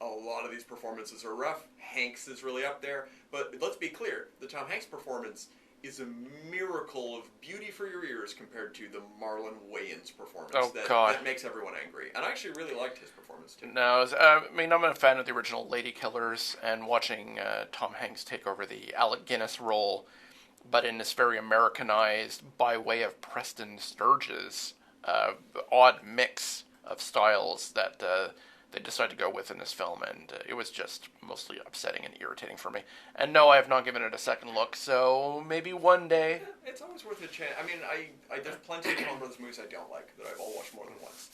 A lot of these performances are rough. Hanks is really up there. But let's be clear, the Tom Hanks performance is a miracle of beauty for your ears compared to the Marlon Wayans performance that makes everyone angry. And I actually really liked his performance too. No, I'm a fan of the original Lady Killers, and watching Tom Hanks take over the Alec Guinness role, but in this very Americanized, by way of Preston Sturges, odd mix of styles that they decided to go with in this film, and it was just mostly upsetting and irritating for me. And no, I have not given it a second look, so maybe one day. It's always worth a chance. I mean, there's plenty of Coen Brothers movies I don't like that I've all watched more than once.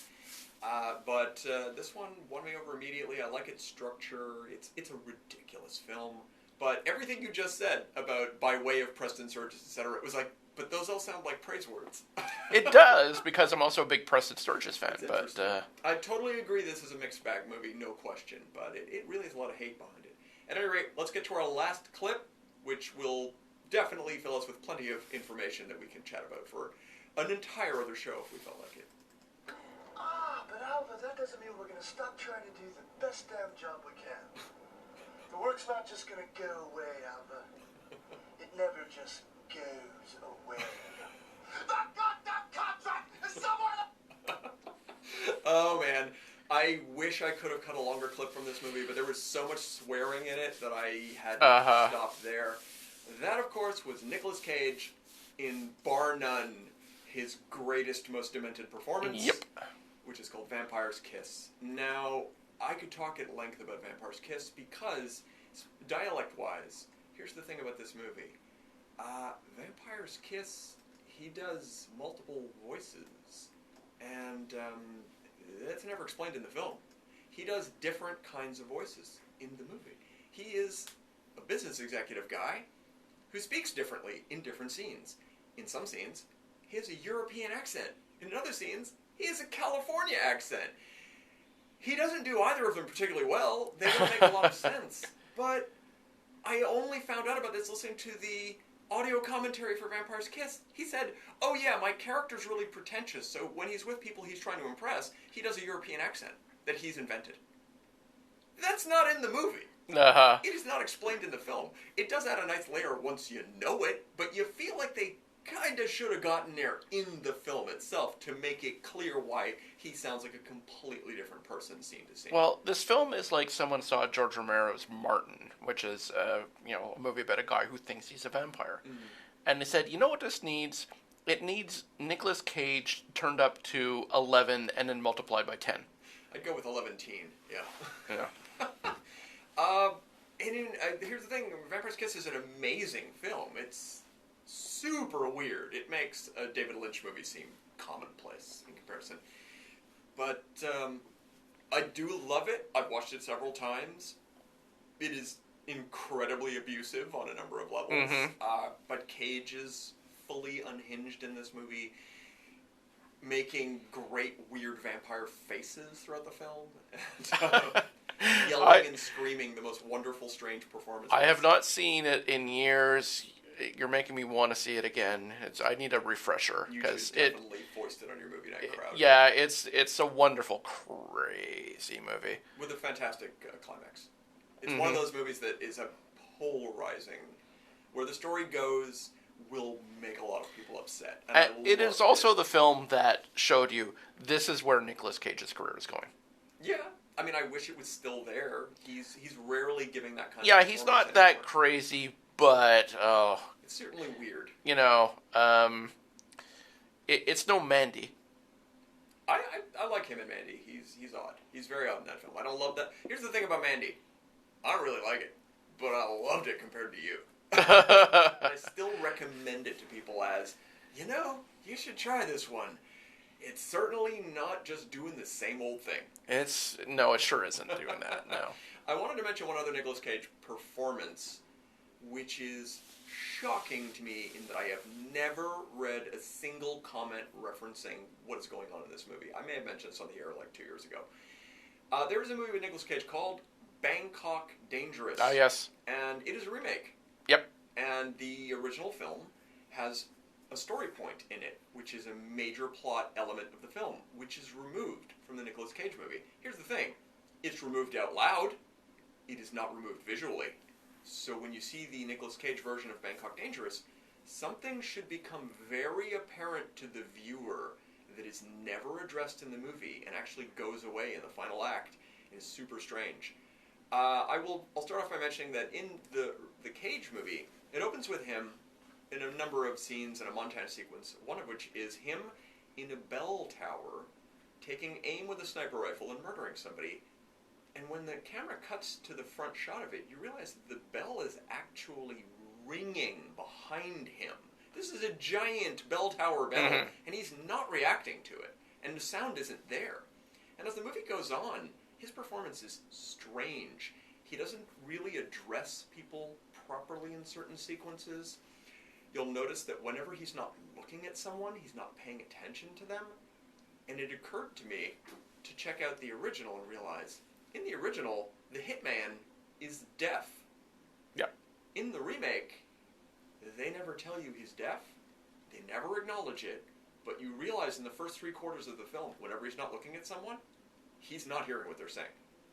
But this one won me over immediately. I like its structure. It's a ridiculous film. But everything you just said about by way of Preston Sturges, etc., it was like, but those all sound like praise words. It does, because I'm also a big Preston Sturges fan. But I totally agree this is a mixed bag movie, no question, but it really has a lot of hate behind it. At any rate, let's get to our last clip, which will definitely fill us with plenty of information that we can chat about for an entire other show if we felt like it. But Alva, that doesn't mean we're going to stop trying to do the best damn job we can. The work's not just going to go away, Alva. It never just goes away. That goddamn contract is somewhere. Oh man, I wish I could have cut a longer clip from this movie, but there was so much swearing in it that I had to stop there. That, of course, was Nicolas Cage in, bar none, his greatest, most demented performance. Yep. Which is called Vampire's Kiss. Now, I could talk at length about Vampire's Kiss because, dialect-wise, here's the thing about this movie. Vampire's Kiss, he does multiple voices, and that's never explained in the film. He does different kinds of voices in the movie. He is a business executive guy who speaks differently in different scenes. In some scenes, he has a European accent. In other scenes, he has a California accent. He doesn't do either of them particularly well. They don't make a lot of sense. But I only found out about this listening to the audio commentary for Vampire's Kiss. He said, oh yeah, my character's really pretentious, so when he's with people he's trying to impress, he does a European accent that he's invented. That's not in the movie. It is not explained in the film. It does add a nice layer once you know it, but you feel like they kind of should have gotten there in the film itself to make it clear why he sounds like a completely different person scene to scene. Well, this film is like someone saw George Romero's Martin, which is a movie about a guy who thinks he's a vampire. Mm-hmm. And they said, you know what this needs? It needs Nicolas Cage turned up to 11 and then multiplied by 10. I'd go with 11-teen, yeah. Yeah. Here's the thing, Vampire's Kiss is an amazing film. It's super weird. It makes a David Lynch movie seem commonplace in comparison. But I do love it. I've watched it several times. It is incredibly abusive on a number of levels. Mm-hmm. But Cage is fully unhinged in this movie, making great weird vampire faces throughout the film. And, yelling and screaming the most wonderful, strange performances. I have not seen it in years. You're making me want to see it again. I need a refresher. You should definitely foist it on your movie night crowd. Yeah, it's a wonderful, crazy movie. With a fantastic climax. It's one of those movies that is a polarizing, where the story goes will make a lot of people upset. And it is also the film that showed you this is where Nicolas Cage's career is going. Yeah. I mean, I wish it was still there. He's rarely giving that kind of... Yeah, he's not that crazy, but... it's certainly weird. It's no Mandy. I like him in Mandy. He's odd. He's very odd in that film. I don't love that. Here's the thing about Mandy. I don't really like it, but I loved it compared to you. I still recommend it to people as you know, you should try this one. It's certainly not just doing the same old thing. No, it sure isn't doing that, no. I wanted to mention one other Nicolas Cage performance, which is shocking to me in that I have never read a single comment referencing what is going on in this movie. I may have mentioned this on the air like 2 years ago. There is a movie with Nicolas Cage called Bangkok Dangerous. Ah, yes. And it is a remake. Yep. And the original film has a story point in it, which is a major plot element of the film, which is removed from the Nicolas Cage movie. Here's the thing. It's removed out loud. It is not removed visually. So when you see the Nicolas Cage version of Bangkok Dangerous, something should become very apparent to the viewer that is never addressed in the movie and actually goes away in the final act. It is super strange. I'll start off by mentioning that in the Cage movie, it opens with him in a number of scenes in a montage sequence, one of which is him in a bell tower taking aim with a sniper rifle and murdering somebody. And when the camera cuts to the front shot of it, you realize that the bell is actually ringing behind him. This is a giant bell tower bell, and he's not reacting to it. And the sound isn't there. And as the movie goes on, his performance is strange. He doesn't really address people properly in certain sequences. You'll notice that whenever he's not looking at someone, he's not paying attention to them. And it occurred to me to check out the original and realize, in the original, the hitman is deaf. Yep. In the remake, they never tell you he's deaf. They never acknowledge it. But you realize in the first 3/4 of the film, whenever he's not looking at someone, he's not hearing what they're saying.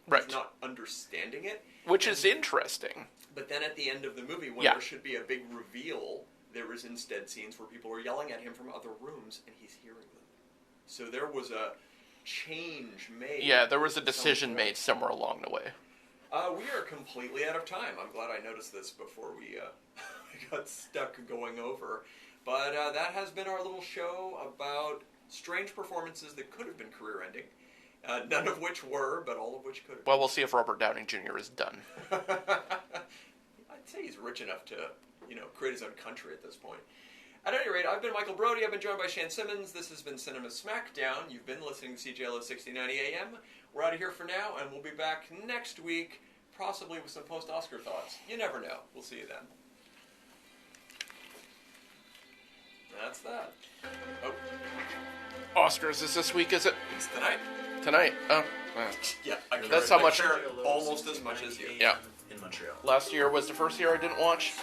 Right. He's not understanding it. Which is interesting. But then at the end of the movie, when there should be a big reveal, there is instead scenes where people are yelling at him from other rooms, and he's hearing them. So there was a change made. Yeah, there was a decision made somewhere along the way. We are completely out of time. I'm glad I noticed this before we got stuck going over. But that has been our little show about strange performances that could have been career-ending. None of which were, but all of which could have. Well, we'll see if Robert Downey Jr. is done. I'd say he's rich enough to, create his own country at this point. At any rate, I've been Michael Brody. I've been joined by Shane Simmons. This has been Cinema Smackdown. You've been listening to CJLO 1690 AM. We're out of here for now, and we'll be back next week, possibly with some post-Oscar thoughts. You never know. We'll see you then. That's that. Oh. Oscars is this week, is it? It's tonight. Tonight. Oh. Yeah, I care. That's how much. I care almost as much as you. Yeah. In Montreal. Last year was the first year I didn't watch.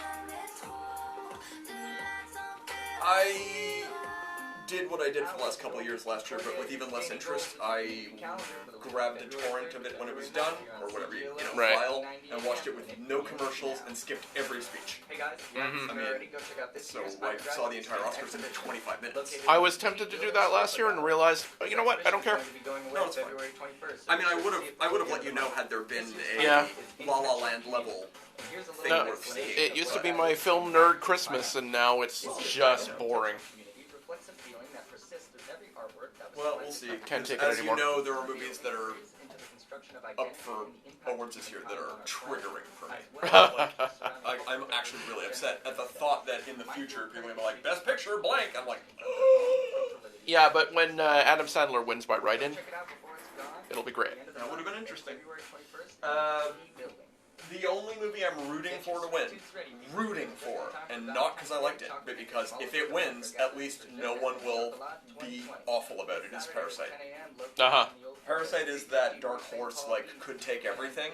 I did what I did for the last couple of years last year, but with even less interest. I grabbed a torrent of it when it was done, or whatever file, and watched it with no commercials and skipped every speech. Hey guys, So I saw the entire Oscars in 25 minutes. I was tempted to do that last year and realized, you know what, I don't care. No, it's fine. I mean, I would have let you know had there been a La La Land level thing worth seeing. It used to be my film nerd Christmas, and now it's just boring. Well, we'll see. Can't take it As anymore. you know, there are movies that are up for awards this year that are triggering for me. I'm actually really upset at the thought that in the future people will be like, Best Picture, blank. I'm like, Yeah, but when Adam Sandler wins by write-in, it'll be great. That would have been interesting. The only movie I'm rooting for to win, and not because I liked it, but because if it wins, at least no one will be awful about it, is Parasite. Parasite is that dark horse, could take everything,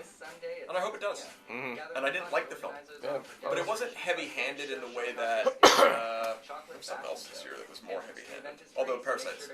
and I hope it does. Mm-hmm. And I didn't like the film. Yeah. But it wasn't heavy-handed in the way that there was something else this year that was more heavy-handed. Although Parasite's